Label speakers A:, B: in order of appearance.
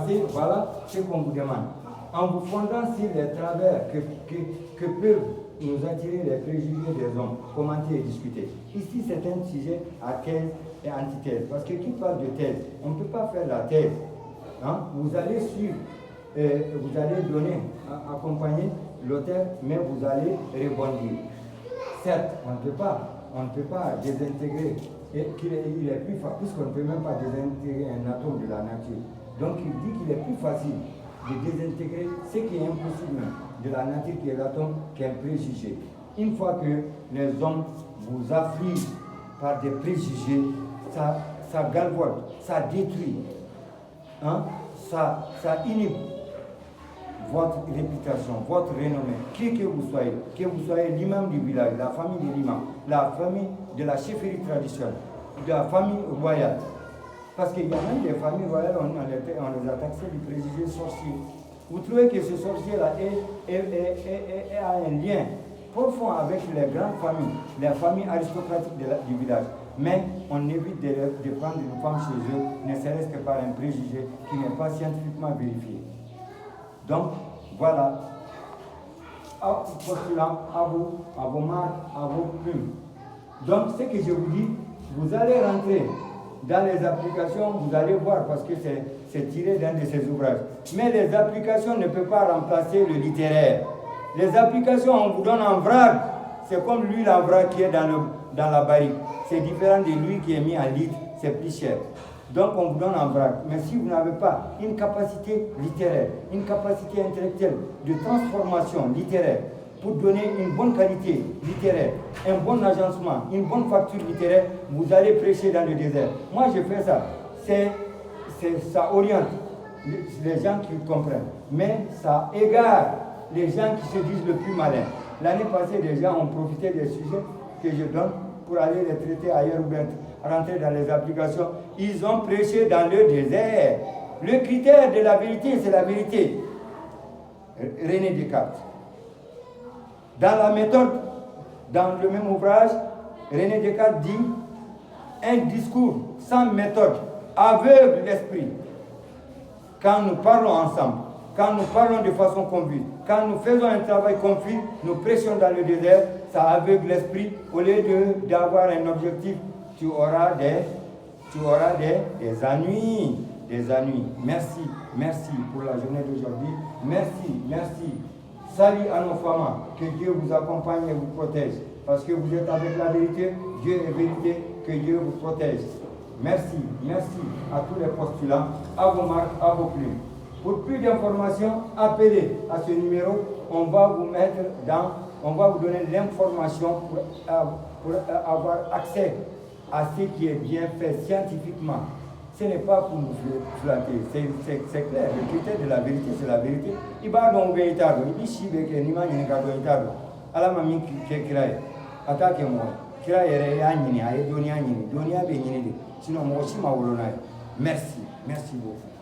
A: passer, voilà ce qu'on vous demande. En vous fondant sur les travers que peuvent nous attirer les préjugés des hommes, commenter et discuter. Ici, c'est un sujet à thèse et antithèse. Parce que qui parle de thèse, on ne peut pas faire la thèse. Hein? Vous allez suivre, vous allez donner, accompagner l'auteur, mais vous allez rebondir. Certes, on ne peut pas désintégrer, et il est plus facile, puisqu'on ne peut même pas désintégrer un atome de la nature. Donc il dit qu'il est plus facile de désintégrer ce qui est impossible de la nature qui est l'atome qu'un préjugé. Une fois que les hommes vous affligent par des préjugés, ça galvaude, ça détruit, hein? ça inhibe votre réputation, votre renommée, qui que vous soyez l'imam du village, la famille de l'imam, la famille de la chefferie traditionnelle, de la famille royale. Parce qu'il y a même des familles royales, on les a taxés du préjugé sorcier. Vous trouvez que ce sorcier-là a un lien profond avec les grandes familles, les familles aristocratiques du village. Mais on évite de prendre une femme chez eux, ne serait-ce que par un préjugé qui n'est pas scientifiquement vérifié. Donc, voilà, postulant à vos marques, à vos plumes. Donc, ce que je vous dis, vous allez rentrer dans les applications, vous allez voir, parce que c'est tiré d'un de ces ouvrages. Mais les applications ne peuvent pas remplacer le littéraire. Les applications, on vous donne en vrac. C'est comme l'huile en vrac qui est dans la barrique. C'est différent de l'huile qui est mise en litre, c'est plus cher. Donc on vous donne en vrac. Mais si vous n'avez pas une capacité littéraire, une capacité intellectuelle de transformation littéraire, pour donner une bonne qualité littéraire, un bon agencement, une bonne facture littéraire, vous allez prêcher dans le désert. Moi, je fais ça. Ça oriente les gens qui comprennent. Mais ça égare les gens qui se disent le plus malins. L'année passée, les gens ont profité des sujets que je donne pour aller les traiter ailleurs ou bien rentrer dans les applications. Ils ont prêché dans le désert. Le critère de la vérité, c'est la vérité. René Descartes. Dans la méthode, dans le même ouvrage, René Descartes dit un discours sans méthode aveugle l'esprit. Quand nous parlons ensemble, quand nous parlons de façon convaincue, quand nous faisons un travail confus, nous prêchons dans le désert, ça aveugle l'esprit. Au lieu d'avoir un objectif, tu auras des ennuis. Des ennuis. Merci pour la journée d'aujourd'hui. Merci. Salut à nos femmes, que Dieu vous accompagne et vous protège. Parce que vous êtes avec la vérité, Dieu est vérité, que Dieu vous protège. Merci à tous les postulants, à vos marques, à vos plumes. Pour plus d'informations, appelez à ce numéro. On va vous donner l'information pour avoir accès à ce qui est bien fait scientifiquement. Ce n'est pas pour nous flatter, c'est clair. Le critère de la vérité, c'est la vérité. Il va donc bien itado. Il dit si que ni ma ni ka do itado. Ala mami ke kirai. Attaque moi. Kirai ere anyini, aye donia anyini. Donia be nyini de. Sinon moi aussi ma wolona. Merci beaucoup.